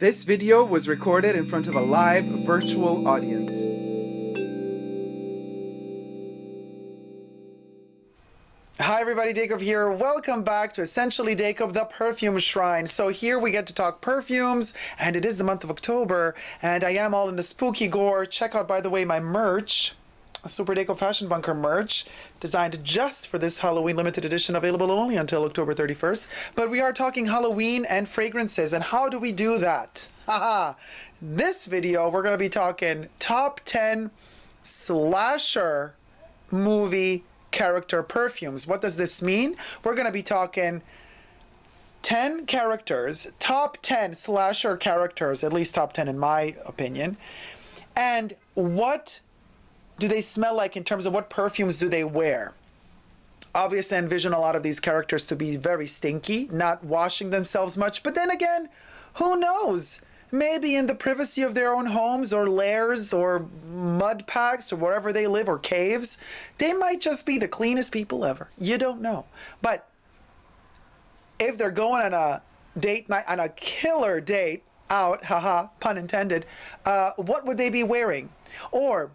This video was recorded in front of a live virtual audience. Hi everybody, Dacob here. Welcome back to Essentially Dacob, the perfume shrine. So here we get to talk perfumes, and it is the month of October, and I am all in the spooky gore. Check out, by the way, my merch, a Super Dacob Fashion Bunker merch, designed just for this Halloween limited edition, available only until October 31st. But we are talking Halloween and fragrances, and how do we do that? Haha! This video, we're going to be talking top 10 slasher movie character perfumes. What does this mean? We're going to be talking 10 characters, top 10 slasher characters, at least top 10 in my opinion, and what do they smell like in terms of what perfumes do they wear. Obviously, I envision a lot of these characters to be very stinky, not washing themselves much, but then again, who knows? Maybe in the privacy of their own homes or lairs or mud packs or wherever they live or caves, they might just be the cleanest people ever. You don't know. But if they're going on a date night, on a killer date out, haha, pun intended, what would they be wearing? Or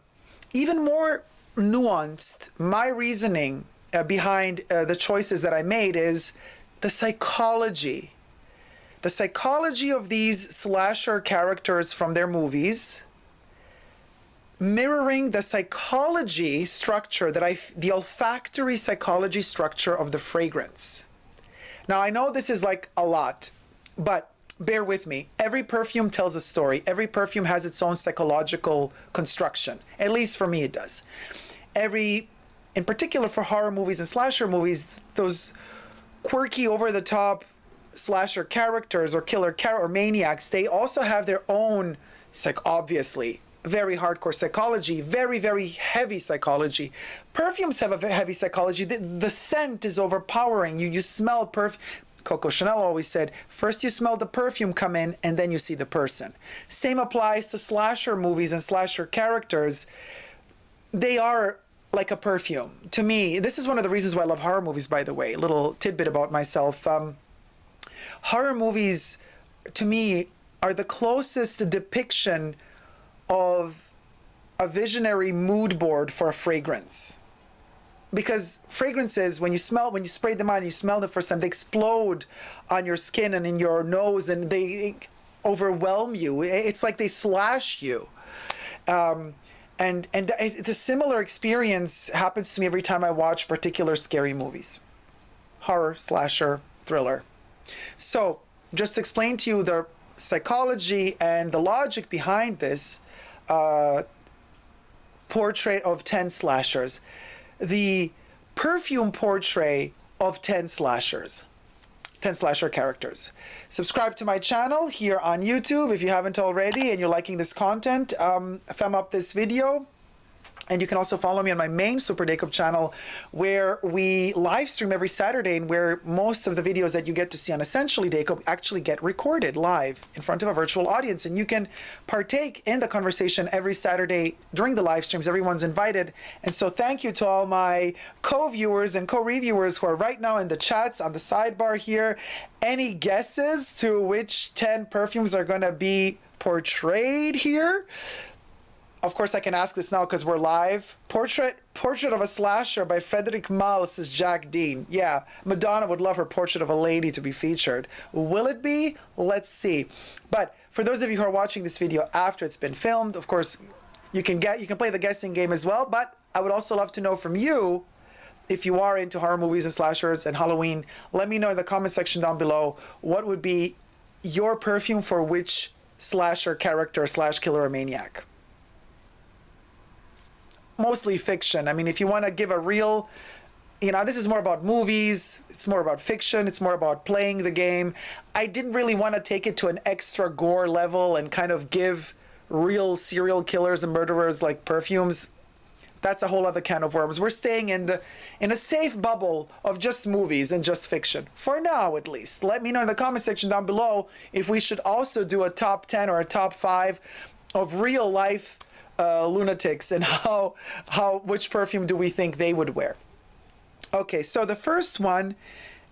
even more nuanced, my reasoning behind the choices that I made is the psychology. The psychology of these slasher characters from their movies, mirroring the psychology structure the olfactory psychology structure of the fragrance. Now, I know this is like a lot, but bear with me. Every perfume tells a story. Every perfume has its own psychological construction. At least for me, it does. In particular for horror movies and slasher movies, those quirky, over-the-top slasher characters or killer or maniacs, they also have their own, obviously, very hardcore psychology, very, very heavy psychology. Perfumes have a heavy psychology. The scent is overpowering. You smell perfume. Coco Chanel always said, first you smell the perfume come in and then you see the person. Same applies to slasher movies and slasher characters. They are like a perfume. To me, this is one of the reasons why I love horror movies, by the way. A little tidbit about myself. Horror movies, to me, are the closest depiction of a visionary mood board for a fragrance. Because fragrances, when you spray them on, you smell them the first time, they explode on your skin and in your nose, and they overwhelm you. It's like they slash you. And it's a similar experience happens to me every time I watch particular scary movies. Horror, slasher, thriller. So, just to explain to you the psychology and the logic behind this portrait of 10 slashers. The perfume portrait of 10 slashers. 10 slasher characters. Subscribe to my channel here on YouTube if you haven't already and you're liking this content. Thumb up this video. And you can also follow me on my main Super Dacob channel, where we live stream every Saturday and where most of the videos that you get to see on Essentially Dacob actually get recorded live in front of a virtual audience. And you can partake in the conversation every Saturday during the live streams. Everyone's invited. And so thank you to all my co-viewers and co-reviewers who are right now in the chats on the sidebar here. Any guesses to which 10 perfumes are going to be portrayed here? Of course, I can ask this now because we're live. Portrait of a Slasher by Frederick Mal, says Jack Dean. Yeah, Madonna would love her Portrait of a Lady to be featured. Will it be? Let's see. But for those of you who are watching this video after it's been filmed, of course, you can play the guessing game as well. But I would also love to know from you, if you are into horror movies and slashers and Halloween, let me know in the comment section down below what would be your perfume for which slasher character / killer or maniac. Mostly fiction. I mean, if you want to give a real, this is more about movies, it's more about fiction, it's more about playing the game. I didn't really want to take it to an extra gore level and kind of give real serial killers and murderers like perfumes. That's a whole other can of worms. We're staying in a safe bubble of just movies and just fiction. For now, at least. Let me know in the comment section down below if we should also do a top 10 or a top 5 of real life lunatics and which perfume do we think they would wear. Okay, so the first one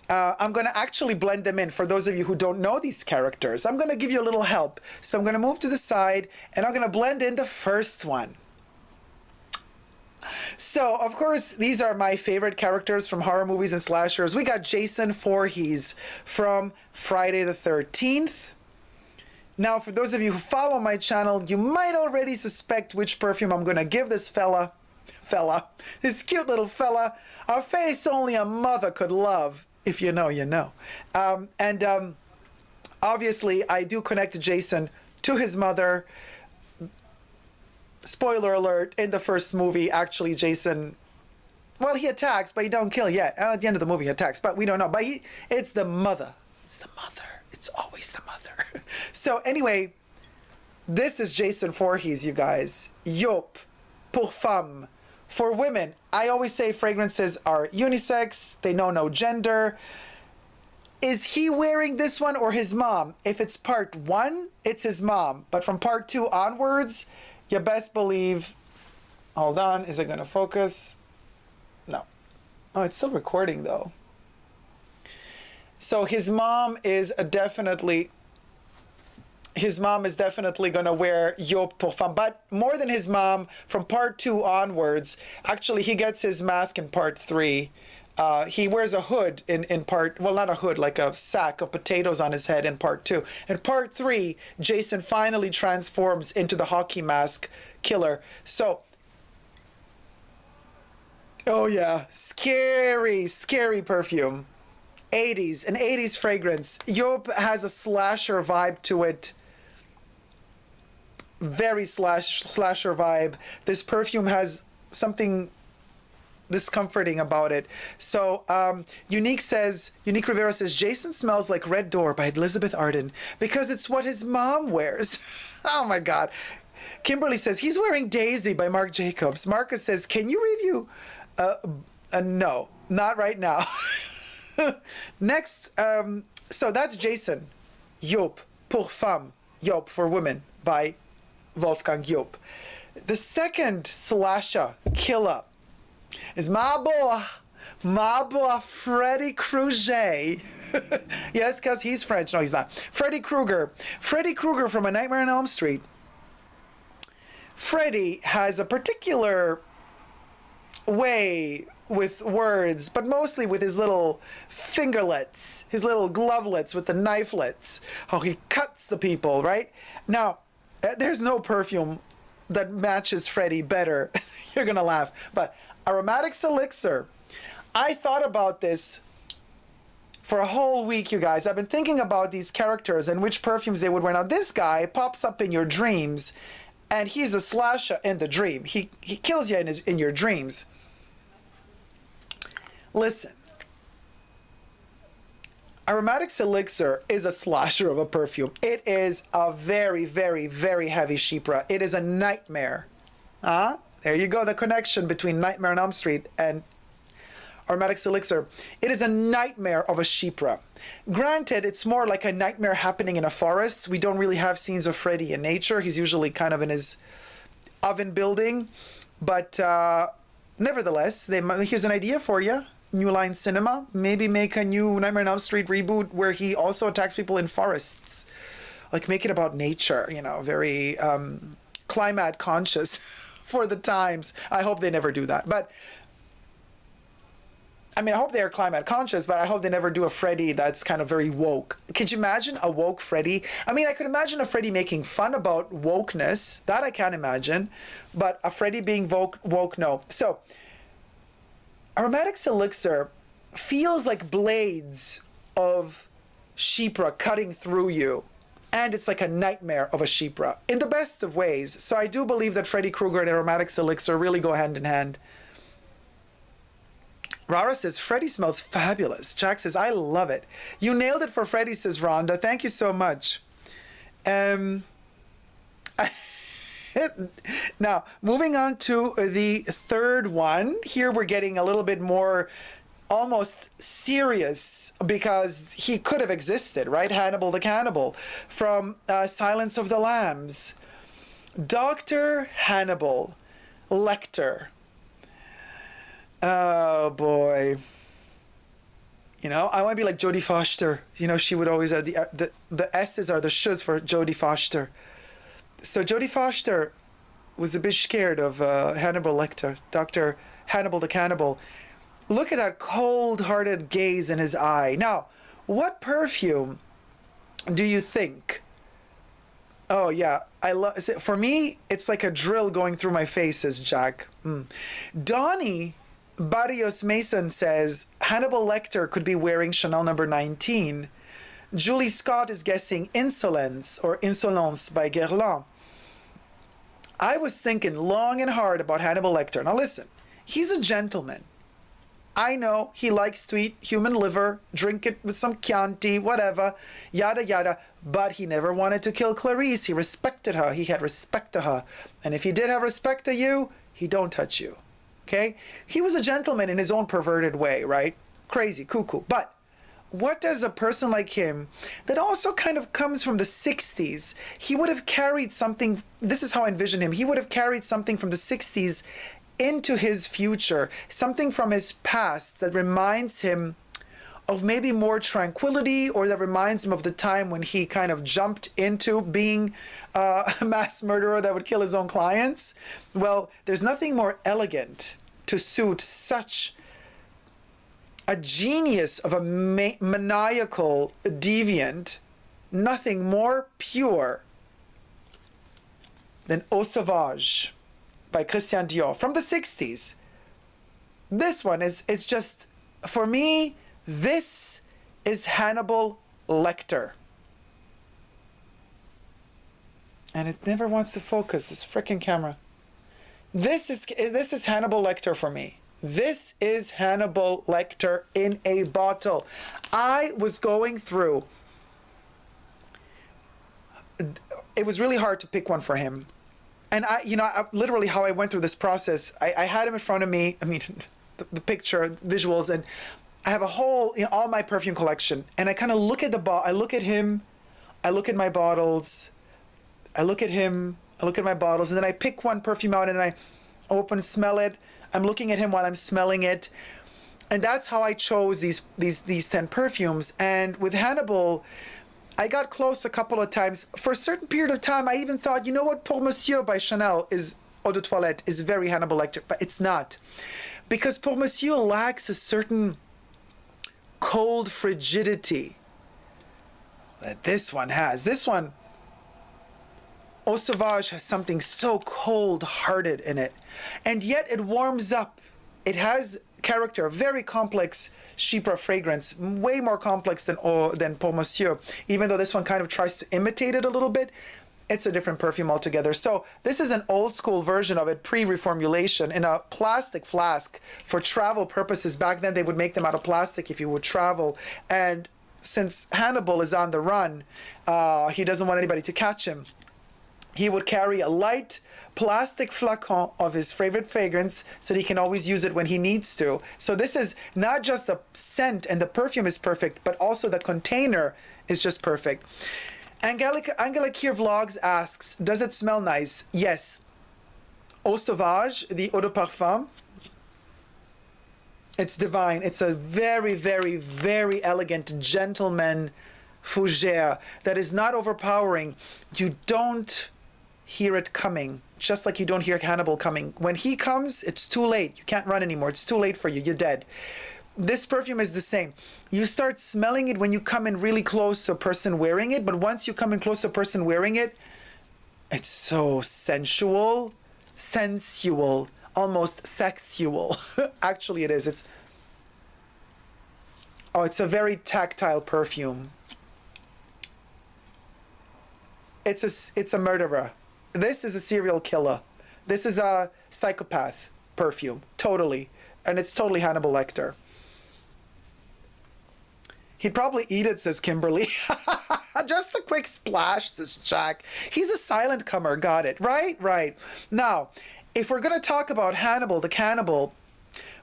I'm going to actually blend them in for those of you who don't know these characters. I'm going to give you a little help. So I'm going to move to the side and I'm going to blend in the first one. So, of course, these are my favorite characters from horror movies and slashers. We got Jason Voorhees from Friday the 13th. Now, for those of you who follow my channel, you might already suspect which perfume I'm going to give this this cute little fella, a face only a mother could love. If you know, you know. Obviously, I do connect Jason to his mother. Spoiler alert, in the first movie, actually, Jason, well, he attacks, but he don't kill yet. At the end of the movie, he attacks, but we don't know. But it's the mother. It's the mother. It's always the mother. So anyway, this is Jason Voorhees, you guys. Yop, pour femme. For women, I always say fragrances are unisex. They know no gender. Is he wearing this one or his mom? If it's part 1, it's his mom. But from part 2 onwards, you best believe... Hold on, is it going to focus? No. Oh, it's still recording though. So his mom is definitely going to wear Yop pour femme. But more than his mom, from part 2 onwards, actually he gets his mask in part 3. He wears a hood in part, well, not a hood, like a sack of potatoes on his head in part 2. In part 3, Jason finally transforms into the hockey mask killer. So, oh yeah, scary, scary perfume. 80s, an 80s fragrance. Yop has a slasher vibe to it. Very slasher vibe. This perfume has something discomforting about it. So Unique Rivera says, Jason smells like Red Door by Elizabeth Arden because it's what his mom wears. Oh my God. Kimberly says, he's wearing Daisy by Marc Jacobs. Marcus says, can you review? No, not right now. Next, so that's Jason. Yop, pour femme. Yop, for women, by Wolfgang Yop. The second slasher killer is my boy, Freddy Krueger. Yes, because he's French. No, he's not. Freddy Krueger. Freddy Krueger from A Nightmare on Elm Street. Freddy has a particular way with words, but mostly with his little fingerlets, his little glovelets with the knifelets, how he cuts the people, right? Now, there's no perfume that matches Freddy better. You're gonna laugh, but Aromatics Elixir. I thought about this for a whole week, you guys. I've been thinking about these characters and which perfumes they would wear. Now, this guy pops up in your dreams, and he's a slasher in the dream. He kills you in your dreams. Listen, Aromatics Elixir is a slasher of a perfume. It is a very, very, very heavy chypre. It is a nightmare. There you go, the connection between Nightmare on Elm Street and Aromatics Elixir. It is a nightmare of a chypre. Granted, it's more like a nightmare happening in a forest. We don't really have scenes of Freddy in nature. He's usually kind of in his oven building. But nevertheless, here's an idea for you. New Line Cinema, maybe make a new Nightmare on Elm Street reboot where he also attacks people in forests. Like, make it about nature, you know, very climate conscious for the times. I hope they never do that. But, I mean, I hope they are climate conscious, but I hope they never do a Freddy that's kind of very woke. Could you imagine a woke Freddy? I mean, I could imagine a Freddy making fun about wokeness. That I can imagine. But a Freddy being woke, no. So, Aromatics Elixir feels like blades of chypre cutting through you. And it's like a nightmare of a chypre in the best of ways. So I do believe that Freddy Krueger and Aromatics Elixir really go hand in hand. Rara says, Freddy smells fabulous. Jack says, I love it. You nailed it for Freddy, says Rhonda. Thank you so much. Now, moving on to the third one. Here we're getting a little bit more almost serious because he could have existed, right? Hannibal the Cannibal from Silence of the Lambs. Dr. Hannibal Lecter. Oh boy. You know, I want to be like Jodie Foster. You know, she would always the S's are the sh's for Jodie Foster. So Jodie Foster was a bit scared of Hannibal Lecter, Dr. Hannibal the Cannibal. Look at that cold-hearted gaze in his eye. Now, what perfume do you think? Oh yeah, I love. For me, it's like a drill going through my face, says Jack. Donnie Barrios Mason says Hannibal Lecter could be wearing Chanel number 19. Julie Scott is guessing Insolence or Insolence by Guerlain. I was thinking long and hard about Hannibal Lecter. Now listen, he's a gentleman. I know he likes to eat human liver, drink it with some Chianti, whatever, yada yada, but he never wanted to kill Clarice. He respected her. He had respect to her. And if he did have respect to you, he don't touch you. Okay? He was a gentleman in his own perverted way, right? Crazy, cuckoo. But what does a person like him, that also kind of comes from the 60s, he would have carried something, this is how I envision him, he would have carried something from the 60s into his future, something from his past that reminds him of maybe more tranquility, or that reminds him of the time when he kind of jumped into being a mass murderer that would kill his own clients. Well, there's nothing more elegant to suit such a genius of a maniacal deviant, nothing more pure than Eau Sauvage by Christian Dior from the 60s. This one is just, for me, this is Hannibal Lecter. And it never wants to focus, this freaking camera. This is Hannibal Lecter for me. This is Hannibal Lecter in a bottle. I was going through, it was really hard to pick one for him. And literally how I went through this process, I had him in front of me, I mean, the picture, visuals, and I have a whole, all my perfume collection. And I kind of look at I look at him, I look at my bottles, I look at him, I look at my bottles, and then I pick one perfume out and then I open, smell it. I'm looking at him while I'm smelling it. And that's how I chose these 10 perfumes. And with Hannibal, I got close a couple of times. For a certain period of time, I even thought, you know what, Pour Monsieur by Chanel is Eau de Toilette, is very Hannibal Lecter, but it's not. Because Pour Monsieur lacks a certain cold frigidity that this one has. This one, Eau Sauvage, has something so cold-hearted in it. And yet it warms up. It has character, very complex Chypre fragrance, way more complex than Pour Monsieur. Even though this one kind of tries to imitate it a little bit, it's a different perfume altogether. So this is an old school version of it, pre-reformulation, in a plastic flask for travel purposes. Back then they would make them out of plastic if you would travel. And since Hannibal is on the run, he doesn't want anybody to catch him. He would carry a light plastic flacon of his favorite fragrance so that he can always use it when he needs to. So this is not just the scent and the perfume is perfect, but also the container is just perfect. Angela Kier Vlogs asks, does it smell nice? Yes. Eau Sauvage, the eau de parfum, it's divine. It's a very, very, very elegant gentleman fougere that is not overpowering. You don't hear it coming, just like you don't hear Hannibal coming. When he comes, it's too late. You can't run anymore. It's too late for you. You're dead. This perfume is the same. You start smelling it when you come in really close to a person wearing it, but once you come in close to a person wearing it, it's so sensual, almost sexual. Actually, it is. It's a very tactile perfume. It's a murderer. This is a serial killer. This is a psychopath perfume, totally. And it's totally Hannibal Lecter. He'd probably eat it, says Kimberly. Just a quick splash, says Jack. He's a silent comer, got it. Right. Now, if we're going to talk about Hannibal the Cannibal,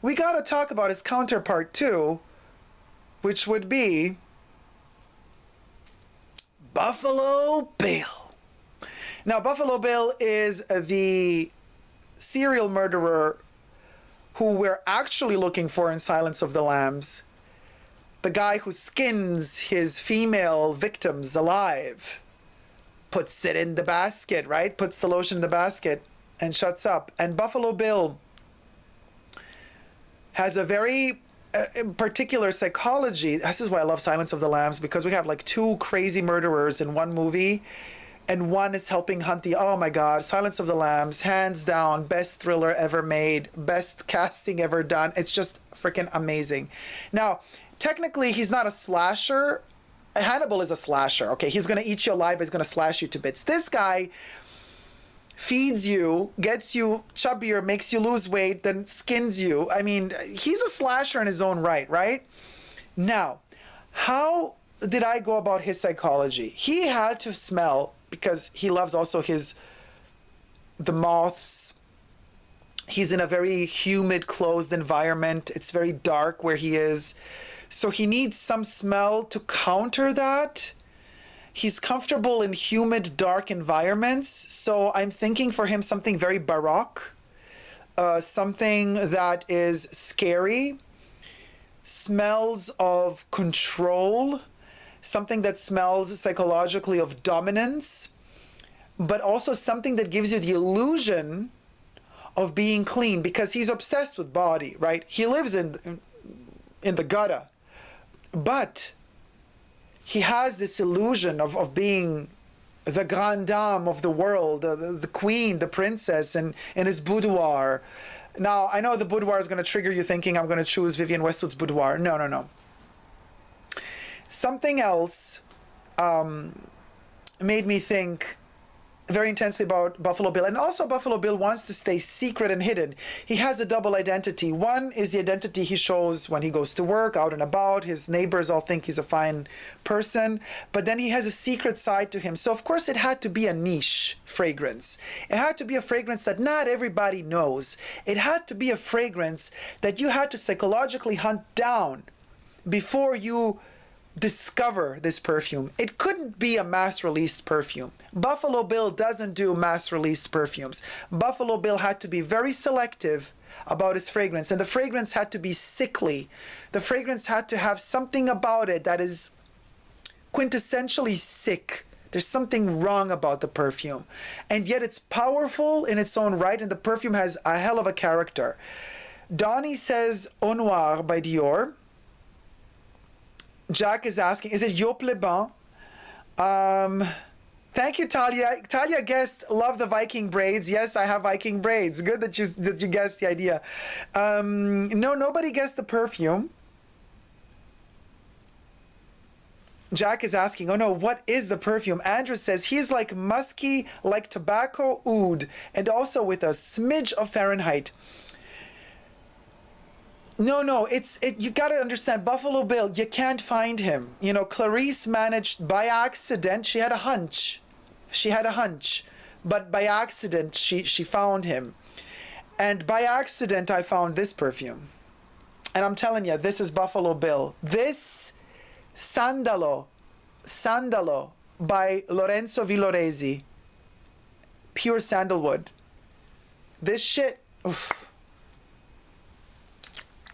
we got to talk about his counterpart too, which would be Buffalo Bill. Now, Buffalo Bill is the serial murderer who we're actually looking for in Silence of the Lambs. The guy who skins his female victims alive, puts it in the basket, right? Puts the lotion in the basket and shuts up. And Buffalo Bill has a very particular psychology. This is why I love Silence of the Lambs, because we have like two crazy murderers in one movie, and one is helping hunt the, oh my God, Silence of the Lambs, hands down, best thriller ever made, best casting ever done. It's just freaking amazing. Now, technically, he's not a slasher. Hannibal is a slasher, okay? He's going to eat you alive, he's going to slash you to bits. This guy feeds you, gets you chubbier, makes you lose weight, then skins you. I mean, he's a slasher in his own right, right? Now, how did I go about his psychology? He had to smell, because he loves also the moths. He's in a very humid, closed environment. It's very dark where he is. So he needs some smell to counter that. He's comfortable in humid, dark environments. So I'm thinking for him something very baroque, something that is scary, smells of control, something that smells psychologically of dominance, but also something that gives you the illusion of being clean, because he's obsessed with body, right? He lives in the gutter, but he has this illusion of being the grande dame of the world, the queen, the princess, and in his boudoir. Now, I know the boudoir is going to trigger you thinking I'm going to choose Vivienne Westwood's boudoir. No, no, no. Something else made me think very intensely about Buffalo Bill. And also Buffalo Bill wants to stay secret and hidden. He has a double identity. One is the identity he shows when he goes to work, out and about. His neighbors all think he's a fine person. But then he has a secret side to him. So of course it had to be a niche fragrance. It had to be a fragrance that not everybody knows. It had to be a fragrance that you had to psychologically hunt down before you discover this perfume. It couldn't be a mass-released perfume. Buffalo Bill doesn't do mass-released perfumes. Buffalo Bill had to be very selective about his fragrance, and the fragrance had to be sickly. The fragrance had to have something about it that is quintessentially sick. There's something wrong about the perfume, and yet it's powerful in its own right, and the perfume has a hell of a character. Donnie says Au Noir by Dior. Jack is asking, is it Yop Le Ban? Thank you, Talia. Talia guessed, love the Viking braids. Yes, I have Viking braids. Good that you guessed the idea. No, nobody guessed the perfume. Jack is asking, oh no, what is the perfume? Andrew says, he's like musky, like tobacco oud, and also with a smidge of Fahrenheit. No, you got to understand, Buffalo Bill, you can't find him. You know, Clarice managed by accident, she had a hunch, but by accident she found him. And by accident I found this perfume. And I'm telling you, this is Buffalo Bill. This Sandalo by Lorenzo Villoresi, pure sandalwood. This shit, oof.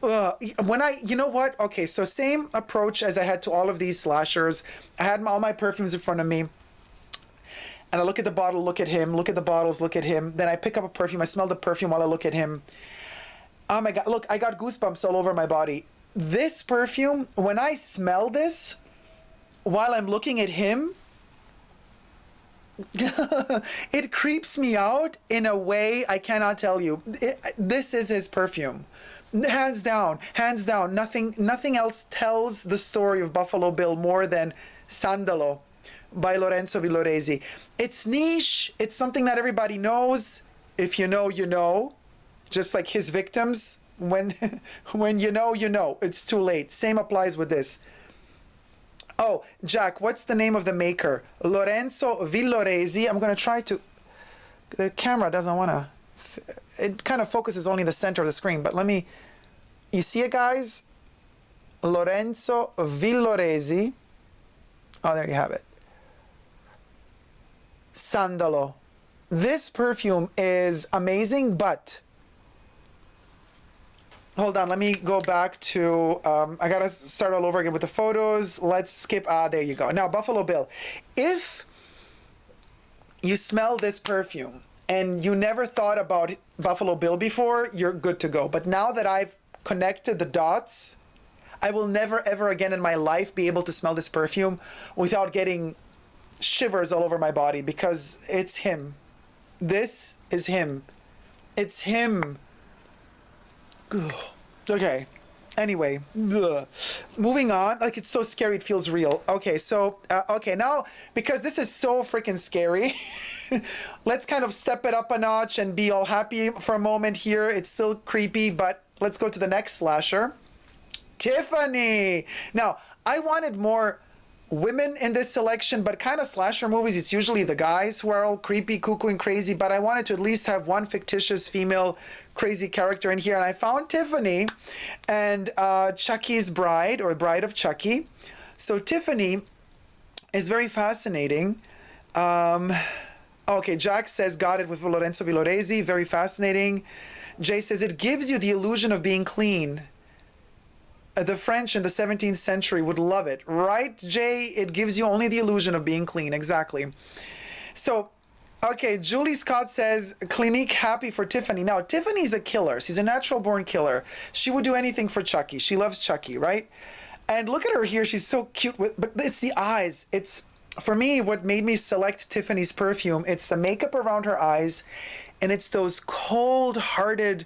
You know what? Okay, so same approach as I had to all of these slashers. I had all my perfumes in front of me. And I look at the bottle, look at him, look at the bottles, look at him. Then I pick up a perfume. I smell the perfume while I look at him. Oh my God, look, I got goosebumps all over my body. This perfume, when I smell this, while I'm looking at him, it creeps me out in a way I cannot tell you. This is his perfume. Hands down. Nothing else tells the story of Buffalo Bill more than Sandalo by Lorenzo Villoresi. It's niche. It's something that everybody knows. If you know, you know. Just like his victims. When you know, you know. It's too late. Same applies with this. Oh, Jack, what's the name of the maker? Lorenzo Villoresi. I'm going to try to... The camera doesn't want to... It kind of focuses only in the center of the screen, but let me... You see it, guys? Lorenzo Villoresi. Oh, there you have it. Sandalo. This perfume is amazing, but hold on, let me go back to, I gotta start all over again with the photos. Let's skip, there you go. Now, Buffalo Bill. If you smell this perfume and you never thought about Buffalo Bill before, you're good to go. But now that I've connected the dots, I will never ever again in my life be able to smell this perfume without getting shivers all over my body, because it's him. This is him. It's him. Ugh. Okay. Anyway, ugh. Moving on. Like, it's so scary, it feels real. Okay, so, okay, now, because this is so freaking scary, let's kind of step it up a notch and be all happy for a moment here. It's still creepy, but let's go to the next slasher. Tiffany! Now, I wanted more women in this selection, but kind of slasher movies, it's usually the guys who are all creepy, cuckoo, and crazy, but I wanted to at least have one fictitious female crazy character in here, and I found Tiffany and Chucky's bride, or Bride of Chucky. So Tiffany is very fascinating. Okay, Jack says, got it with Lorenzo Villoresi, very fascinating. Jay says, it gives you the illusion of being clean. The French in the 17th century would love it, right, Jay? It gives you only the illusion of being clean, exactly. So, okay, Julie Scott says, Clinique happy for Tiffany. Now, Tiffany's a killer. She's a natural-born killer. She would do anything for Chucky. She loves Chucky, right? And look at her here. She's so cute, but it's the eyes. It's, for me, what made me select Tiffany's perfume, it's the makeup around her eyes, and it's those cold-hearted,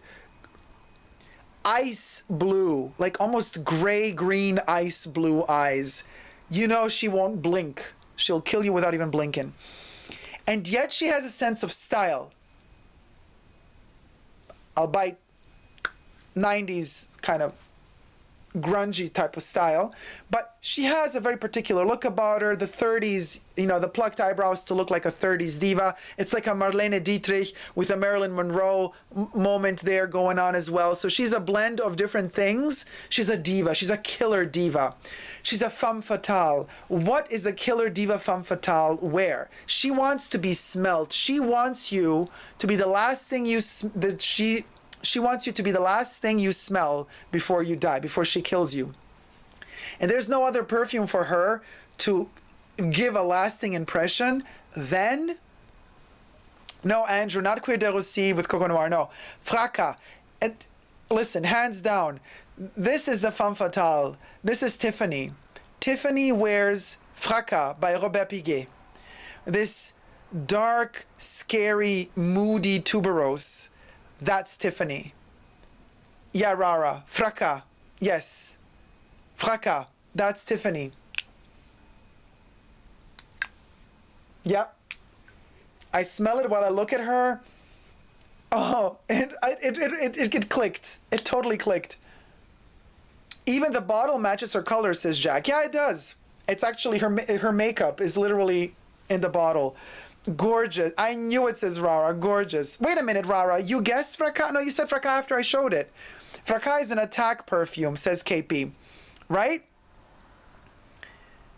ice blue, like almost gray-green ice blue eyes. You know she won't blink. She'll kill you without even blinking. And yet she has a sense of style. Albeit 90s kind of grungy type of style, but she has a very particular look about her. The 30s, you know, the plucked eyebrows to look like a 30s diva. It's like a Marlene Dietrich with a Marilyn Monroe moment there going on as well. So she's a blend of different things. She's a diva. She's a killer diva. She's a femme fatale. What is a killer diva femme fatale wear? She wants to be smelt. She wants you to be the last thing she wants you to be the last thing you smell before you die, before she kills you. And there's no other perfume for her to give a lasting impression than... No, Andrew, not Cuir de Rossi with Coco Noir, no. Fracas. Listen, hands down, this is the femme fatale. This is Tiffany. Tiffany wears Fracas by Robert Piguet. This dark, scary, moody tuberose. That's Tiffany. Yeah, Rara. Fracas. Yes. Fracas. That's Tiffany. Yep. I smell it while I look at her. Oh, it clicked. It totally clicked. Even the bottle matches her color, says Jack. Yeah, it does. It's actually her makeup is literally in the bottle. Gorgeous. I knew it, says Rara. Gorgeous. Wait a minute, Rara. You guessed Fracas? No, you said Fracas after I showed it. Fracas is an attack perfume, says KP. Right?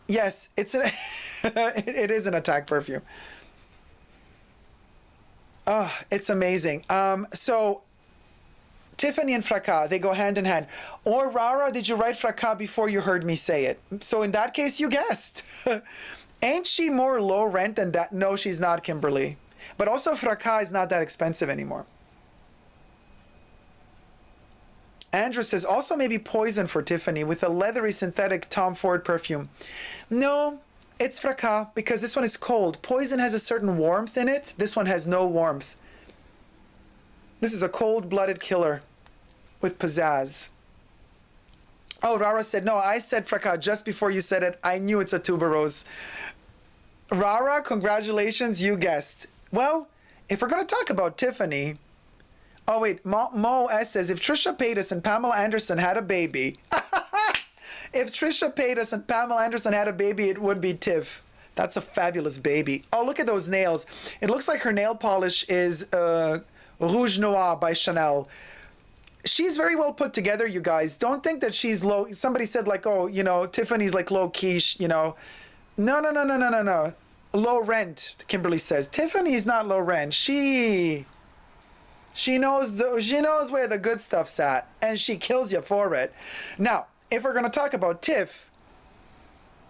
Yes, it's an it is an attack perfume. Oh, it's amazing. So Tiffany and Fracas, they go hand in hand. Or Rara, did you write Fracas before you heard me say it? So in that case, you guessed. Ain't she more low rent than that? No, she's not, Kimberly. But also Fracas is not that expensive anymore. Andrew says, also maybe Poison for Tiffany with a leathery synthetic Tom Ford perfume. No, it's Fracas because this one is cold. Poison has a certain warmth in it. This one has no warmth. This is a cold-blooded killer with pizzazz. Oh, Rara said, no, I said Fracas just before you said it. I knew it's a tuberose. Rara, congratulations, you guessed. Well, if we're going to talk about Tiffany... Oh, wait, Mo S says, if Trisha Paytas and Pamela Anderson had a baby... If Trisha Paytas and Pamela Anderson had a baby, it would be Tiff. That's a fabulous baby. Oh, look at those nails. It looks like her nail polish is Rouge Noir by Chanel. She's very well put together, you guys. Don't think that she's low. Somebody said like, oh, you know, Tiffany's like low quiche, you know. No. Low rent, Kimberly says. Tiffany's not low rent. She knows she knows where the good stuff's at, and she kills you for it. Now, if we're gonna talk about Tiff,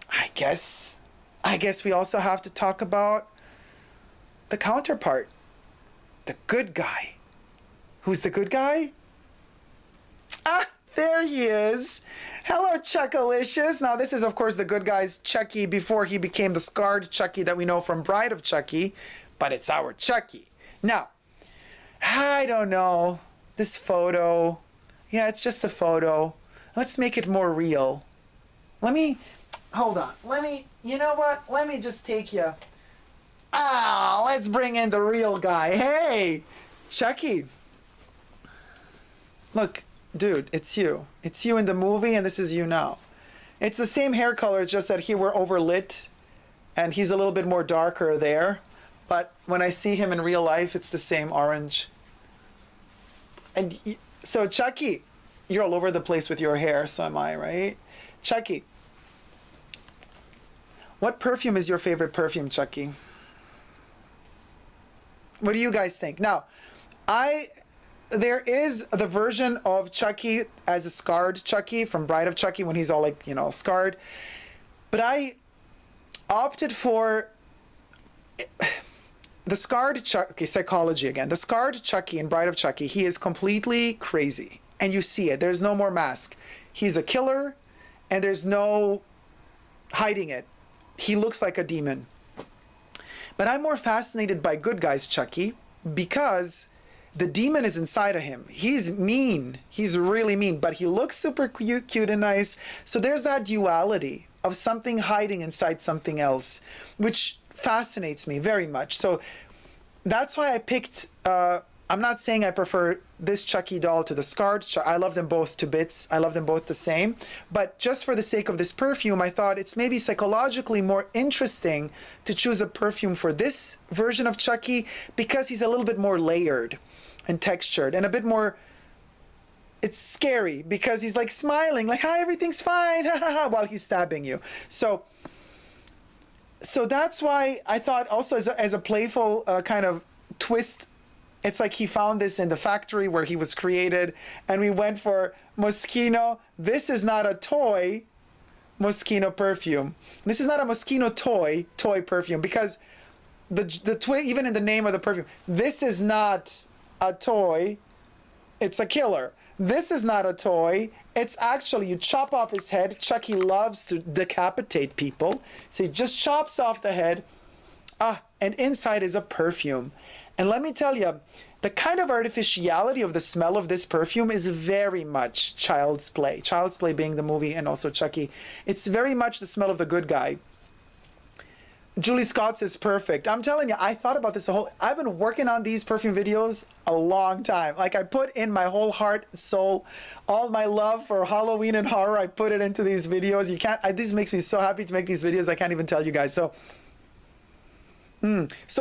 I guess we also have to talk about the counterpart, the good guy. Who's the good guy? Ah, there he is. Hello, Chuckalicious. Now, this is, of course, the good guy's Chucky before he became the scarred Chucky that we know from Bride of Chucky, but it's our Chucky. Now, I don't know. This photo, yeah, it's just a photo. Let's make it more real. Hold on. You know what? Let me just take you. Let's bring in the real guy. Hey, Chucky. Look, dude, it's you. It's you in the movie, and this is you now. It's the same hair color, it's just that here we're overlit, and he's a little bit more darker there. But when I see him in real life, it's the same orange. And so, Chucky, you're all over the place with your hair, so am I, right? Chucky, what perfume is your favorite perfume, Chucky? What do you guys think? Now, there is the version of Chucky as a scarred Chucky from Bride of Chucky when he's all like, scarred. But I opted for the scarred Chucky, psychology again. The scarred Chucky in Bride of Chucky, he is completely crazy. And you see it. There's no more mask. He's a killer, and there's no hiding it. He looks like a demon. But I'm more fascinated by good guys Chucky because the demon is inside of him. He's mean. He's really mean, but he looks super cute and nice. So there's that duality of something hiding inside something else, which fascinates me very much. So that's why I picked, I'm not saying I prefer this Chucky doll to the scarred. I love them both to bits. I love them both the same. But just for the sake of this perfume, I thought it's maybe psychologically more interesting to choose a perfume for this version of Chucky because he's a little bit more layered and textured and a bit more, it's scary because he's like smiling like, hi, everything's fine, while he's stabbing you. So that's why I thought also as a playful kind of twist, it's like he found this in the factory where he was created, and we went for Moschino. This is not a toy Moschino perfume. This is not a Moschino toy perfume because the toy, even in the name of the perfume, this is not a toy, it's a killer. This is not a toy, it's actually, you chop off his head. Chucky loves to decapitate people, so he just chops off the head, and inside is a perfume. And let me tell you, the kind of artificiality of the smell of this perfume is very much Child's Play. Child's Play being the movie, and also Chucky. It's very much the smell of the good guy. Julie Scott says perfect. I'm telling you, I thought about this I've been working on these perfume videos a long time. Like, I put in my whole heart, soul, all my love for Halloween and horror. I put it into these videos. This makes me so happy to make these videos. I can't even tell you guys. So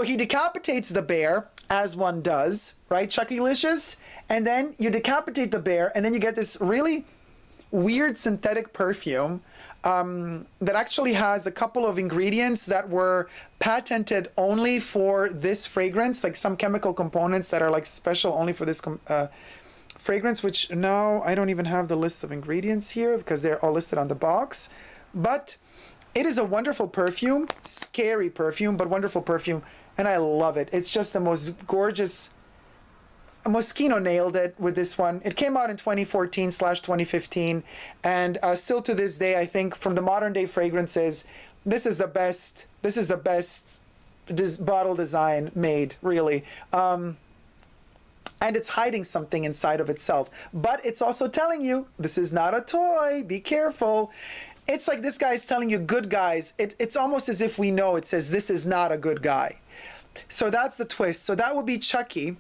he decapitates the bear, as one does, right, Chucky-licious? And then you decapitate the bear, and then you get this really weird synthetic perfume that actually has a couple of ingredients that were patented only for this fragrance, like some chemical components that are like special only for this fragrance, which now I don't even have the list of ingredients here because they're all listed on the box. But it is a wonderful perfume, scary perfume, but wonderful perfume, and I love it. It's just the most gorgeous. Moschino nailed it with this one. It came out in 2014/2015, and still to this day, I think from the modern day fragrances, this is the best. This is the best bottle design made, really. And it's hiding something inside of itself, but it's also telling you this is not a toy. Be careful. It's like this guy's telling you, good guys. It's almost as if we know. It says this is not a good guy. So that's the twist. So that would be Chucky.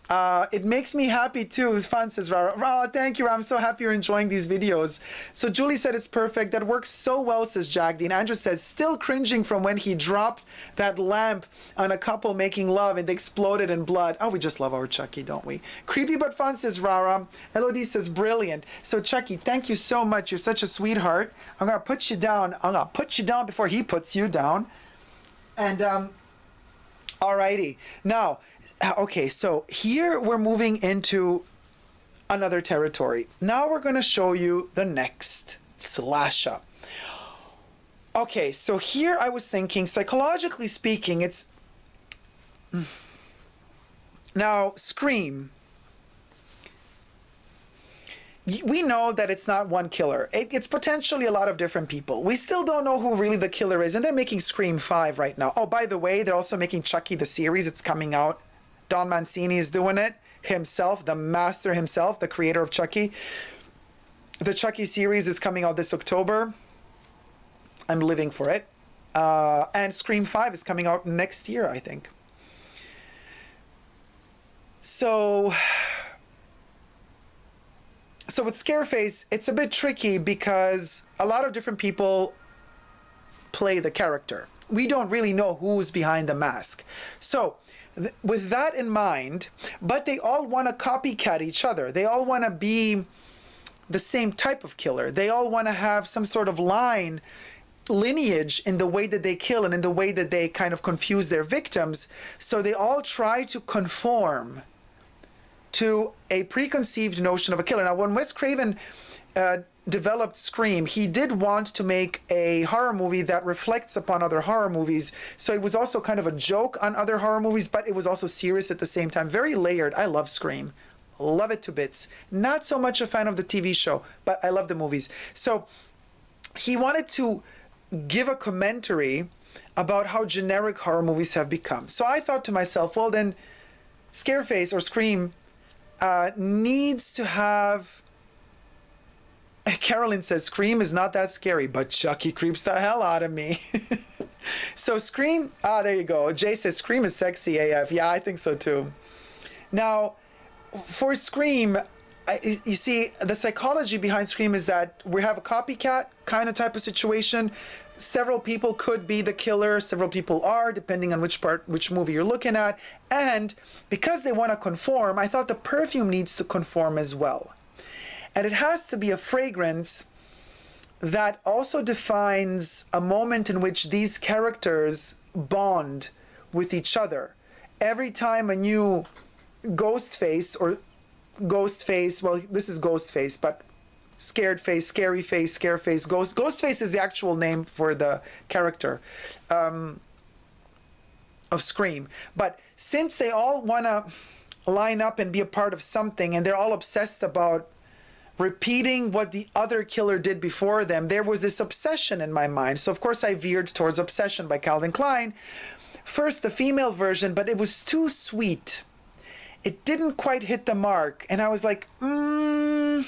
It makes me happy too. It's fun, says Rara. Oh, thank you, Rara. I'm so happy you're enjoying these videos. So Julie said it's perfect. That works so well, says Jagdeen. Andrew says, still cringing from when he dropped that lamp on a couple making love and they exploded in blood. Oh, we just love our Chucky, don't we? Creepy but fun, says Rara. Elodie says, brilliant. So Chucky, thank you so much. You're such a sweetheart. I'm going to put you down. I'm going to put you down before he puts you down. And, alrighty. Now, Okay, so here we're moving into another territory. Now we're going to show you the next slasher. Okay, so here I was thinking, psychologically speaking, it's... Now, Scream. We know that it's not one killer. It's potentially a lot of different people. We still don't know who really the killer is, and they're making Scream 5 right now. Oh, by the way, they're also making Chucky the series. It's coming out. Don Mancini is doing it himself, the master himself, the creator of Chucky. The Chucky series is coming out this October. I'm living for it. And Scream 5 is coming out next year, I think. So with Scareface, it's a bit tricky because a lot of different people play the character. We don't really know who's behind the mask. So with that in mind, but they all want to copycat each other. They all want to be the same type of killer. They all want to have some sort of lineage in the way that they kill and in the way that they kind of confuse their victims. So they all try to conform to a preconceived notion of a killer. Now, when Wes Craven developed Scream, he did want to make a horror movie that reflects upon other horror movies. So it was also kind of a joke on other horror movies, but it was also serious at the same time. Very layered. I love Scream. Love it to bits. Not so much a fan of the TV show, but I love the movies. So he wanted to give a commentary about how generic horror movies have become. So I thought to myself, well then, Scareface or Scream needs to have... Carolyn says, Scream is not that scary, but Chucky creeps the hell out of me. So Scream, there you go. Jay says, Scream is sexy AF. Yeah, I think so too. Now, for Scream, you see, the psychology behind Scream is that we have a copycat kind of type of situation. Several people could be the killer, several people are, depending on which movie you're looking at. And because they want to conform, I thought the perfume needs to conform as well. And it has to be a fragrance that also defines a moment in which these characters bond with each other. Every time a new Ghostface, well, this is Ghostface, but Scared Face, Scary Face, Scare Face, Ghostface is the actual name for the character of Scream. But since they all want to line up and be a part of something, and they're all obsessed about repeating what the other killer did before them, there was this obsession in my mind. So of course I veered towards Obsession by Calvin Klein. First the female version, but it was too sweet. It didn't quite hit the mark. And I was like, no.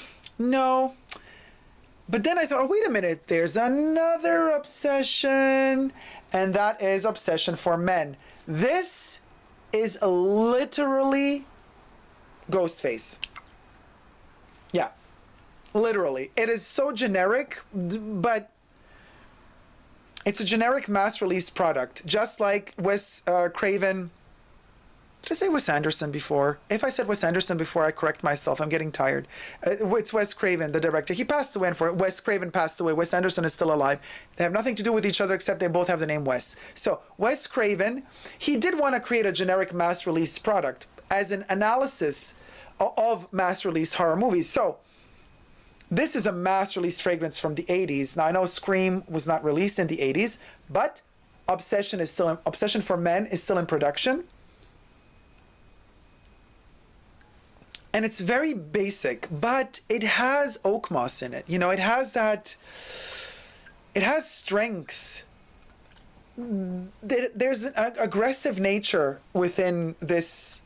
But then I thought, oh, wait a minute, there's another obsession. And that is Obsession for Men. This is literally Ghostface. Yeah. Literally. It is so generic, but it's a generic mass release product. Just like Wes Craven. Did I say Wes Anderson before? If I said Wes Anderson before, I correct myself. I'm getting tired. It's Wes Craven, the director. He passed away. Wes Craven passed away. Wes Anderson is still alive. They have nothing to do with each other except they both have the name Wes. So Wes Craven, he did want to create a generic mass release product as an analysis of mass release horror movies. So this is a mass release fragrance from the 80s. Now I know Scream was not released in the 80s, but Obsession for Men is still in production. And it's very basic, but it has oak moss in it. You know, it has strength. There's an aggressive nature within this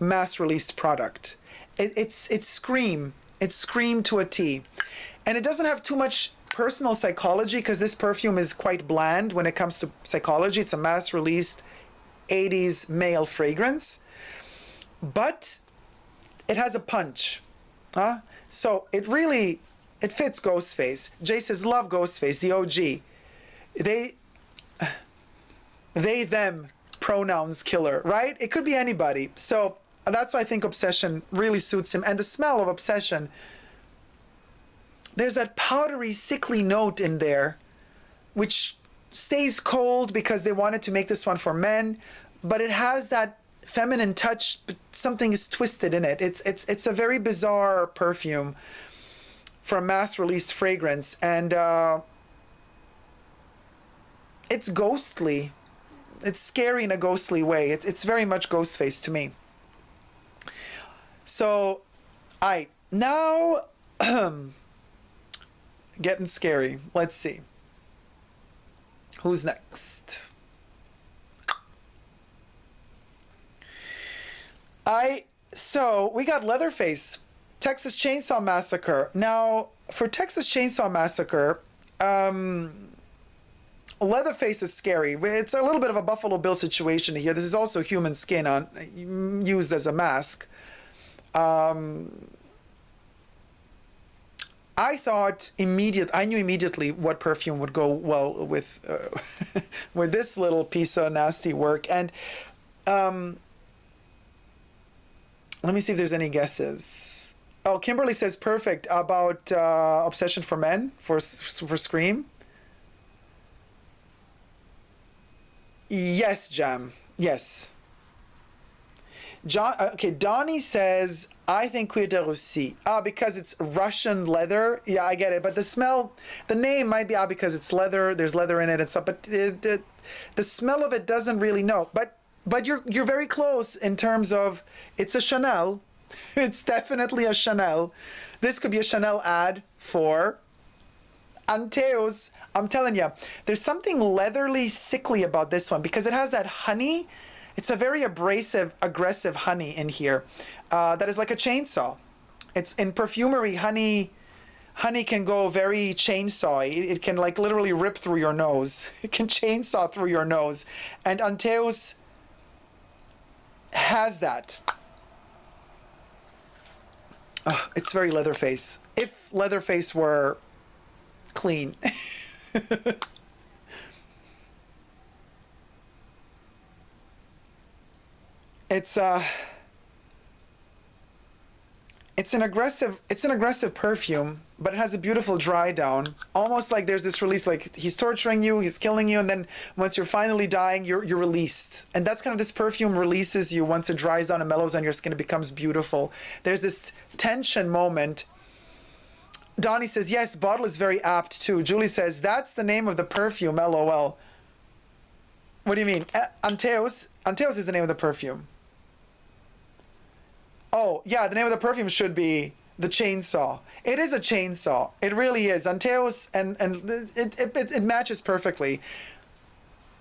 mass released product. It's Scream. It's Scream to a T. And it doesn't have too much personal psychology because this perfume is quite bland when it comes to psychology. It's a mass released 80s male fragrance. But it has a punch. So it fits Ghostface. Jay says, love Ghostface, the OG. They, them, pronouns killer, right? It could be anybody. So that's why I think Obsession really suits him. And the smell of Obsession, there's that powdery, sickly note in there, which stays cold because they wanted to make this one for men, but it has that feminine touch, but something is twisted in it. It's a very bizarre perfume for a mass released fragrance, and it's ghostly. It's scary in a ghostly way. It's very much Ghostface to me. So, now getting scary. Let's see. Who's next? So we got Leatherface, Texas Chainsaw Massacre. Now, for Texas Chainsaw Massacre, Leatherface is scary. It's a little bit of a Buffalo Bill situation here. This is also human skin used as a mask. I knew immediately what perfume would go well with with this little piece of nasty work. And let me see if there's any guesses. Oh, Kimberly says perfect about Obsession for Men for Scream. Yes, Jam. Yes. John. Okay, Donnie says I think Cuir de Russie. Because it's Russian leather. Yeah, I get it. But the smell, the name might be because it's leather. There's leather in it and stuff. But the smell of it doesn't really know. But you're very close in terms of it's a Chanel. It's definitely a Chanel. This could be a Chanel ad for Anteos. I'm telling you, there's something leatherly sickly about this one because it has that honey. It's a very abrasive, aggressive honey in here that is like a chainsaw. It's in perfumery, honey can go very chainsaw. It can like literally rip through your nose. It can chainsaw through your nose. And Anteos has that. It's very Leatherface. If Leatherface were clean. It's an aggressive perfume, but it has a beautiful dry down. Almost like there's this release, like he's torturing you, he's killing you, and then once you're finally dying, you're released. And that's kind of this perfume releases you once it dries down and mellows on your skin, it becomes beautiful. There's this tension moment. Donnie says, yes, bottle is very apt too. Julie says, that's the name of the perfume, LOL. What do you mean? Anteos? Anteos is the name of the perfume. Oh, yeah, the name of the perfume should be the chainsaw. It is a chainsaw. It really is. Anteos, and it matches perfectly.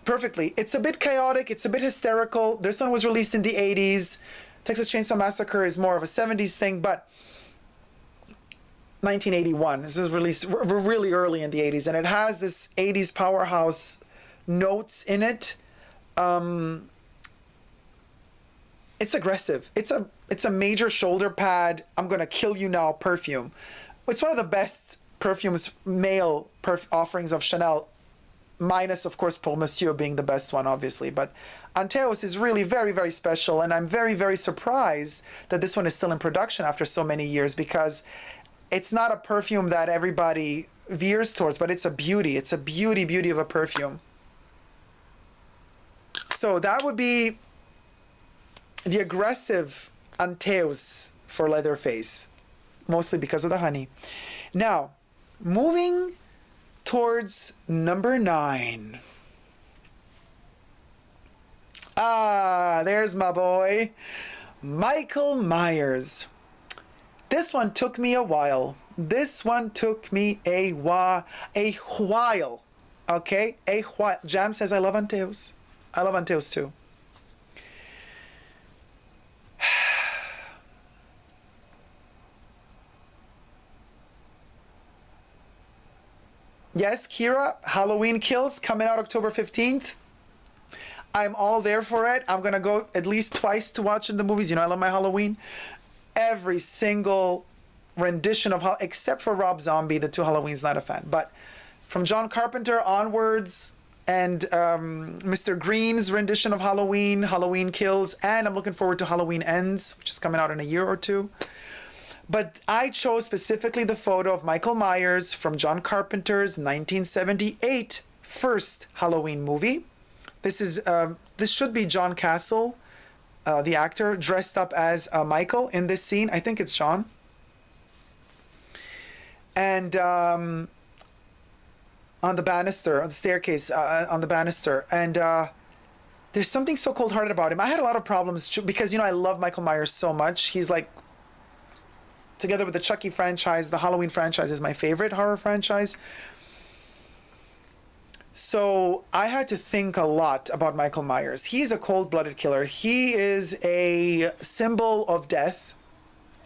Perfectly. It's a bit chaotic. It's a bit hysterical. This one was released in the 80s. Texas Chainsaw Massacre is more of a 70s thing, but 1981. This was released really early in the 80s, and it has this 80s powerhouse notes in it. It's aggressive. It's a major shoulder pad. I'm gonna kill you now perfume. It's one of the best perfumes, male offerings of Chanel, minus of course Pour Monsieur being the best one, obviously. But Anteos is really very, very special, and I'm very, very surprised that this one is still in production after so many years, because it's not a perfume that everybody veers towards, but it's a beauty. It's a beauty of a perfume. So that would be the aggressive Anteos for Leatherface, mostly because of the honey. Now, moving towards number 9. There's my boy, Michael Myers. This one took me a while. This one took me a while. Okay? A while. Jam says I love Anteos. I love Anteos too. Yes, Kira, Halloween Kills coming out October 15th. I'm all there for it. I'm going to go at least twice to watch in the movies. You know, I love my Halloween. Every single rendition of except for Rob Zombie, the 2 Halloweens, not a fan. But from John Carpenter onwards, and Mr. Green's rendition of Halloween, Halloween Kills, and I'm looking forward to Halloween Ends, which is coming out in a year or 2. But I chose specifically the photo of Michael Myers from John Carpenter's 1978 first Halloween movie. This should be John Castle the actor, dressed up as Michael in this scene. I think it's John. And on the banister, on the staircase, on the banister. And there's something so cold-hearted about him. I had a lot of problems because, you know, I love Michael Myers so much. He's like, together with the Chucky franchise, the Halloween franchise is my favorite horror franchise. So I had to think a lot about Michael Myers. He's a cold-blooded killer. He is a symbol of death,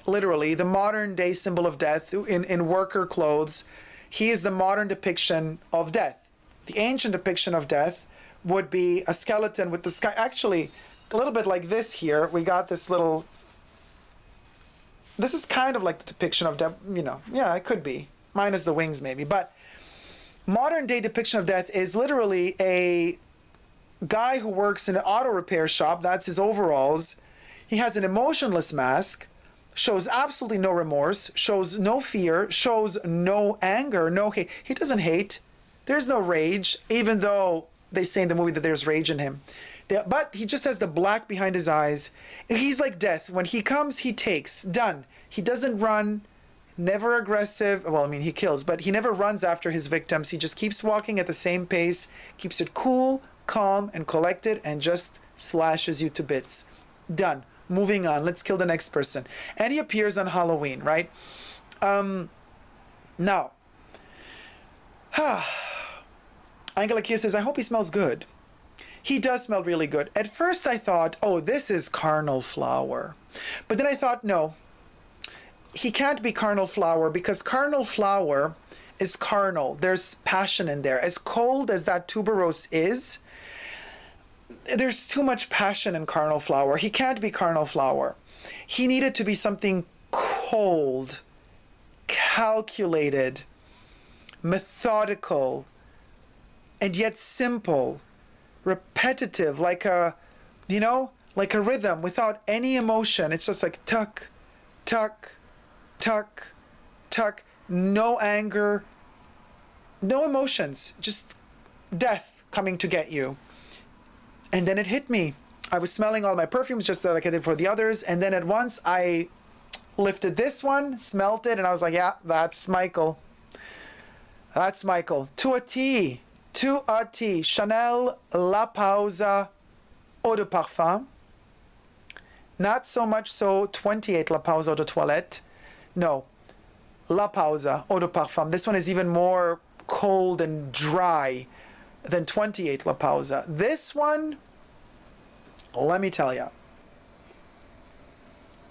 literally, the modern-day symbol of death in worker clothes. He is the modern depiction of death. The ancient depiction of death would be a skeleton with the sky. Actually, a little bit like this here. We got this little... This is kind of like the depiction of death, you know. Yeah, it could be. Minus the wings, maybe. But modern day depiction of death is literally a guy who works in an auto repair shop. That's his overalls. He has an emotionless mask, shows absolutely no remorse, shows no fear, shows no anger, no hate. He doesn't hate. There's no rage, even though they say in the movie that there's rage in him. But he just has the black behind his eyes. He's like death. When he comes, he takes. Done. He doesn't run. Never aggressive. Well, I mean, he kills, but he never runs after his victims. He just keeps walking at the same pace, keeps it cool, calm, and collected, and just slashes you to bits. Done. Moving on. Let's kill the next person. And he appears on Halloween, right? Now, Angela Kier says, I hope he smells good. He does smell really good. At first I thought, oh, this is carnal flower. But then I thought, no, he can't be carnal flower because carnal flower is carnal. There's passion in there. As cold as that tuberose is, there's too much passion in carnal flower. He can't be carnal flower. He needed to be something cold, calculated, methodical, and yet simple, repetitive, like a, you know, like a rhythm without any emotion. It's just like tuck, tuck, tuck, tuck, no anger, no emotions, just death coming to get you. And then it hit me. I was smelling all my perfumes just like I did for the others, and then at once I lifted this one, smelt it, and I was like, yeah, that's Michael. That's Michael. To a T. To a T. Chanel La Pausa Eau de Parfum. Not so much so 28 La Pausa Eau de Toilette. No. La Pausa Eau de Parfum. This one is even more cold and dry than 28 La Pausa. This one, let me tell you,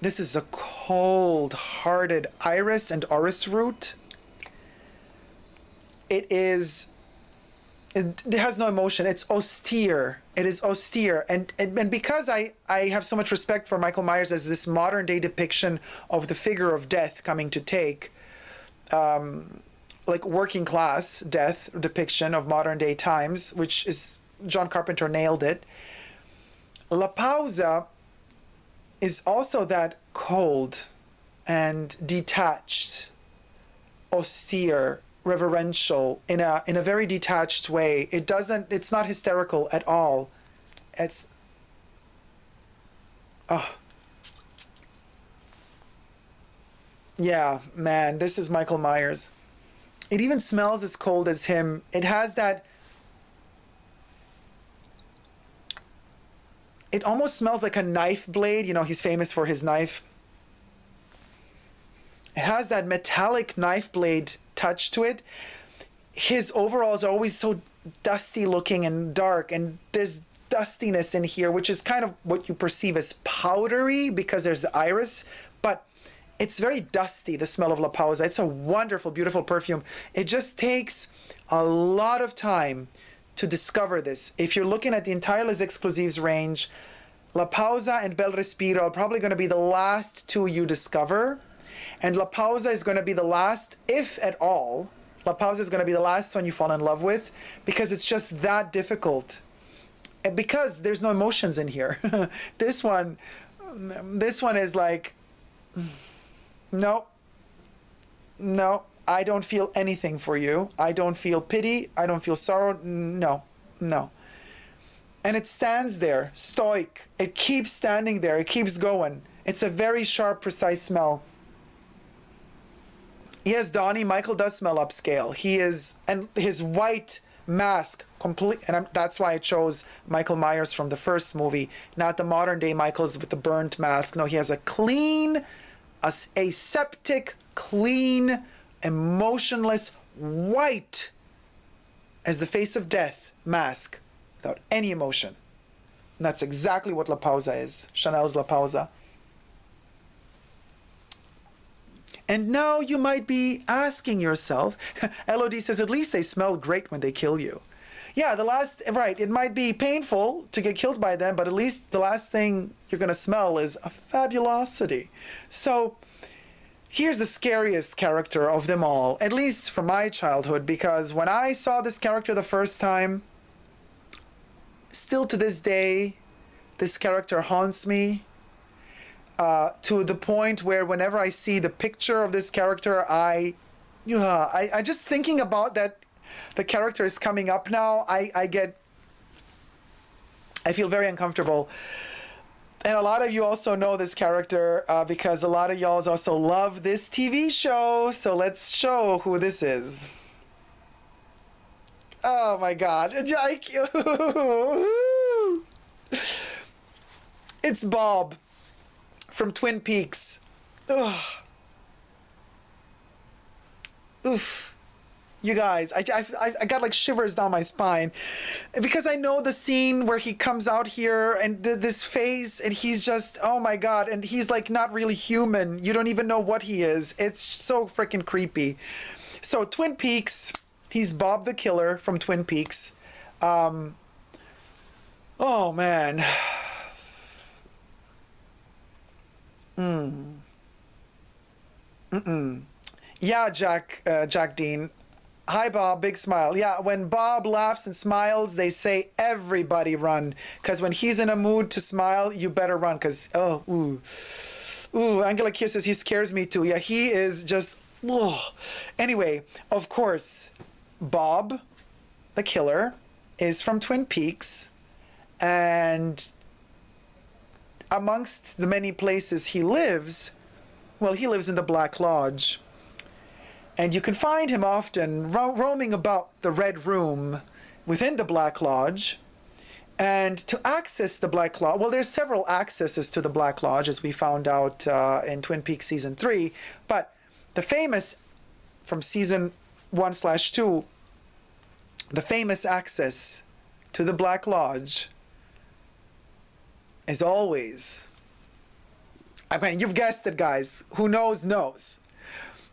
this is a cold-hearted iris and orris root. It has no emotion. It's austere. It is austere. And because I have so much respect for Michael Myers as this modern day depiction of the figure of death coming to take, like working class death depiction of modern day times, which is, John Carpenter nailed it. La Pausa is also that cold and detached, austere, reverential, in a very detached way. It's not hysterical at all. It's yeah, man, this is Michael Myers. It even smells as cold as him. It has that, it almost smells like a knife blade. You know, he's famous for his knife. It has that metallic knife blade touch to it. His overalls are always so dusty looking and dark, and there's dustiness in here, which is kind of what you perceive as powdery because there's the iris, but it's very dusty, the smell of La Pausa. It's a wonderful, beautiful perfume. It just takes a lot of time to discover this. If you're looking at the entire Les Exclusives range, La Pausa and Bel Respiro are probably going to be the last two you discover. And La Pausa is going to be the last, if at all, La Pausa is going to be the last one you fall in love with, because it's just that difficult. And because there's no emotions in here. This one is like, no, I don't feel anything for you. I don't feel pity. I don't feel sorrow. No. And it stands there, stoic. It keeps standing there. It keeps going. It's a very sharp, precise smell. Yes, Donnie, Michael does smell upscale. He is, and his white mask, complete, and that's why I chose Michael Myers from the first movie, not the modern day Michaels with the burnt mask. No, he has a clean, aseptic, clean, emotionless, white, as the face of death, mask, without any emotion. And that's exactly what La Pausa is, Chanel's La Pausa. And now you might be asking yourself, LOD says, at least they smell great when they kill you. Yeah, right, it might be painful to get killed by them, but at least the last thing you're going to smell is a fabulosity. So here's the scariest character of them all, at least from my childhood, because when I saw this character the first time, still to this day, this character haunts me. To the point where whenever I see the picture of this character, I just thinking about that, the character is coming up now, I feel very uncomfortable. And a lot of you also know this character because a lot of y'all also love this TV show. So let's show who this is. Oh my God. It's Bob from Twin Peaks. Ugh. Oof. You guys, I got like shivers down my spine because I know the scene where he comes out here and this face and he's just, oh my God, and he's like not really human. You don't even know what he is. It's so freaking creepy. So Twin Peaks, he's Bob the Killer from Twin Peaks. Oh man. Yeah, Jack Dean. Hi, Bob. Big smile. Yeah, when Bob laughs and smiles, they say everybody run. Because when he's in a mood to smile, you better run. Because, ooh, Angela Kier says he scares me too. Yeah, he is just, ugh. Anyway, of course, Bob, the killer, is from Twin Peaks. And amongst the many places he lives, well, he lives in the Black Lodge. And you can find him often roaming about the Red Room within the Black Lodge. And to access the Black Lodge, well, there's several accesses to the Black Lodge, as we found out in Twin Peaks Season 3. But the famous, from Season 1/2, the famous access to the Black Lodge is always, I mean, you've guessed it, guys. Who knows, knows.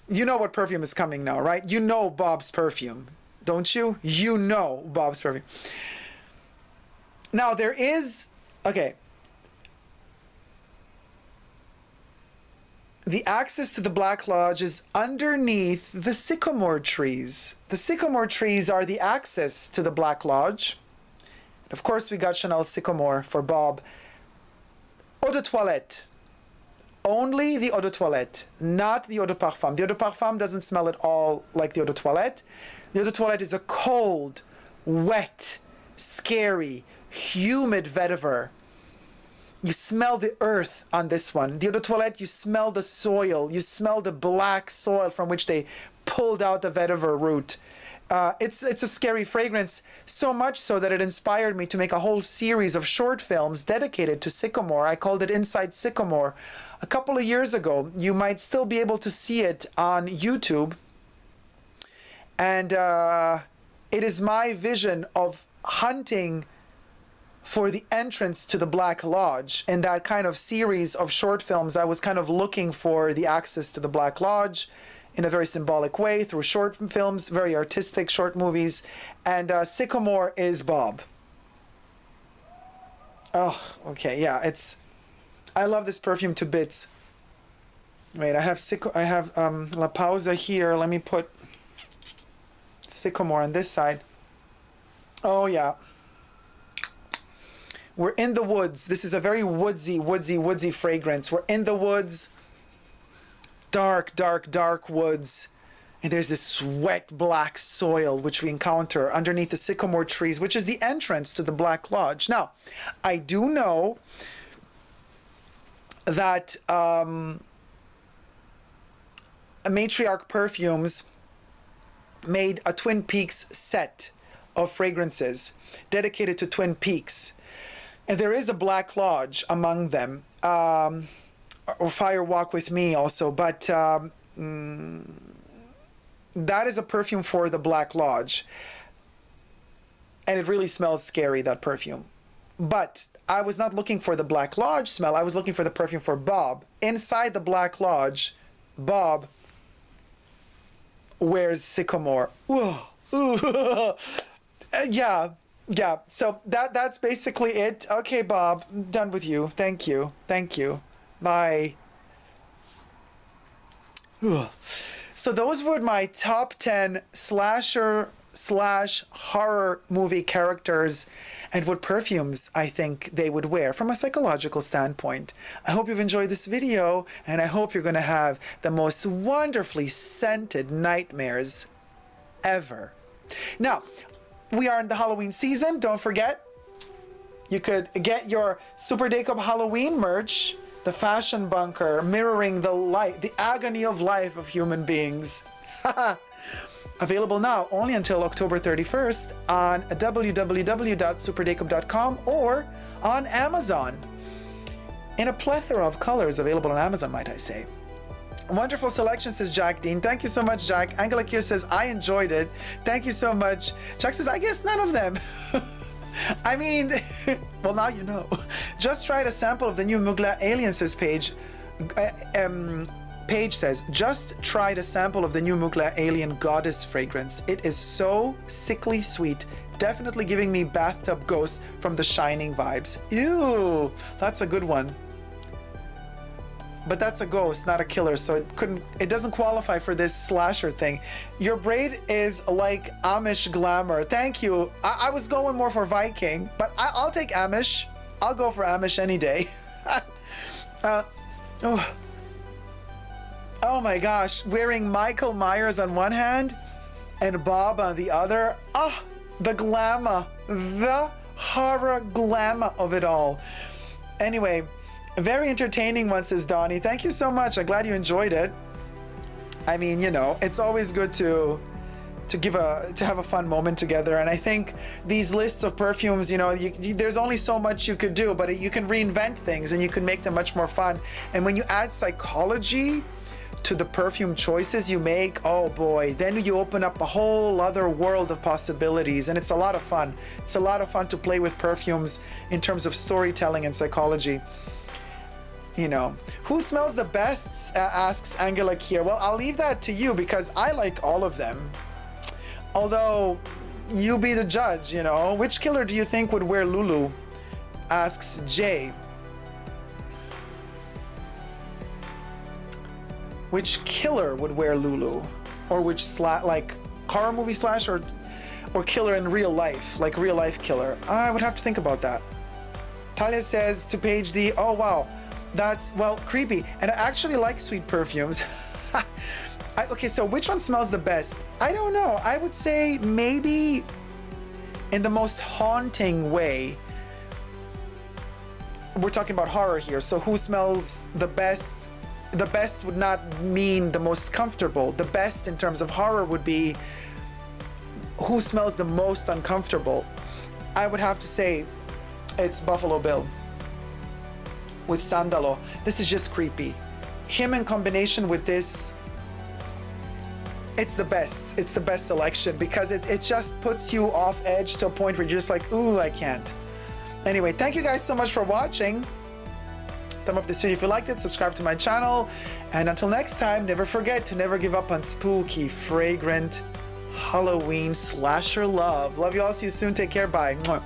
You know what perfume is coming now, right? You know Bob's perfume, don't you? You know Bob's perfume. Now there is, okay. The access to the Black Lodge is underneath the sycamore trees. The sycamore trees are the access to the Black Lodge. Of course, we got Chanel Sycamore for Bob. Eau de toilette. Only the eau de toilette, not the eau de parfum. The eau de parfum doesn't smell at all like the eau de toilette. The eau de toilette is a cold, wet, scary, humid vetiver. You smell the earth on this one. The eau de toilette, you smell the soil. You smell the black soil from which they pulled out the vetiver root. It's a scary fragrance, so much so that it inspired me to make a whole series of short films dedicated to Sycamore. I called it Inside Sycamore. A couple of years ago, you might still be able to see it on YouTube. And it is my vision of hunting for the entrance to the Black Lodge. In that kind of series of short films, I was kind of looking for the access to the Black Lodge in a very symbolic way through short films, very artistic short movies. And Sycamore is Bob. Oh, okay, yeah, I love this perfume to bits. Wait, I have La Pausa here. Let me put Sycamore on this side. Oh yeah. We're in the woods. This is a very woodsy fragrance. We're in the woods. Dark woods. And there's this wet black soil which we encounter underneath the sycamore trees, which is the entrance to the Black Lodge. Now, I do know that Matriarch Perfumes made a Twin Peaks set of fragrances dedicated to Twin Peaks. And there is a Black Lodge among them, or Fire Walk with Me also, but that is a perfume for the Black Lodge. And it really smells scary, that perfume. But I was not looking for the Black Lodge smell. I was looking for the perfume for Bob. Inside the Black Lodge, Bob wears sycamore. Ooh. Ooh. Yeah. So that's basically it. Okay, Bob, done with you. Thank you. Bye. Ooh. So those were my top 10 slasher/horror movie characters and what perfumes I think they would wear from a psychological standpoint. I hope you've enjoyed this video, and I hope you're going to have the most wonderfully scented nightmares ever. Now, we are in the Halloween season. Don't forget, you could get your Super Dacob Halloween merch, the fashion bunker mirroring the agony of life of human beings. Available now only until October 31st on www.superdacob.com or on Amazon. In a plethora of colors available on Amazon, might I say. Wonderful selection, says Jack Dean. Thank you so much, Jack. Angela Kier says, I enjoyed it. Thank you so much. Jack says, I guess none of them. I mean, well, now you know. Just tried a sample of the new Mugla Aliences page. Page says, just tried a sample of the new Mugla Alien Goddess fragrance. It is so sickly sweet. Definitely giving me bathtub ghost from The Shining vibes. Ew, that's a good one. But that's a ghost, not a killer, so it doesn't qualify for this slasher thing. Your braid is like Amish glamour. Thank you. I was going more for Viking, but I'll take Amish. I'll go for Amish any day. Oh my gosh, wearing Michael Myers on one hand and Bob on the other. The glamour, the horror glamour of it all. Anyway, very entertaining one, says Donnie. Thank you so much. I'm glad you enjoyed it. I mean, you know, it's always good to have a fun moment together. And I think these lists of perfumes, you know, there's only so much you could do, but you can reinvent things and you can make them much more fun. And when you add psychology to the perfume choices you make, oh boy, then you open up a whole other world of possibilities, and it's a lot of fun. It's a lot of fun to play with perfumes in terms of storytelling and psychology. You know, who smells the best, asks Angela Kier. Well, I'll leave that to you because I like all of them. Although, you be the judge, you know. Which killer do you think would wear Lulu? Asks Jay. Which killer would wear Lulu? Or which like horror movie slash or killer in real life, like real life killer? I would have to think about that. Talia says to Paige D, oh wow, that's, well, creepy. And I actually like sweet perfumes. Okay, so which one smells the best? I don't know. I would say maybe in the most haunting way. We're talking about horror here, so who smells the best? The best would not mean the most comfortable. The best in terms of horror would be who smells the most uncomfortable. I would have to say it's Buffalo Bill with Sandalo. This is just creepy. Him in combination with this, it's the best. It's the best selection because it just puts you off edge to a point where you're just like, ooh, I can't. Anyway, thank you guys so much for watching. Thumb up this video if you liked it, subscribe to my channel, and until next time, never forget to never give up on spooky, fragrant Halloween slasher love. Love you all, see you soon, take care, bye. Mwah.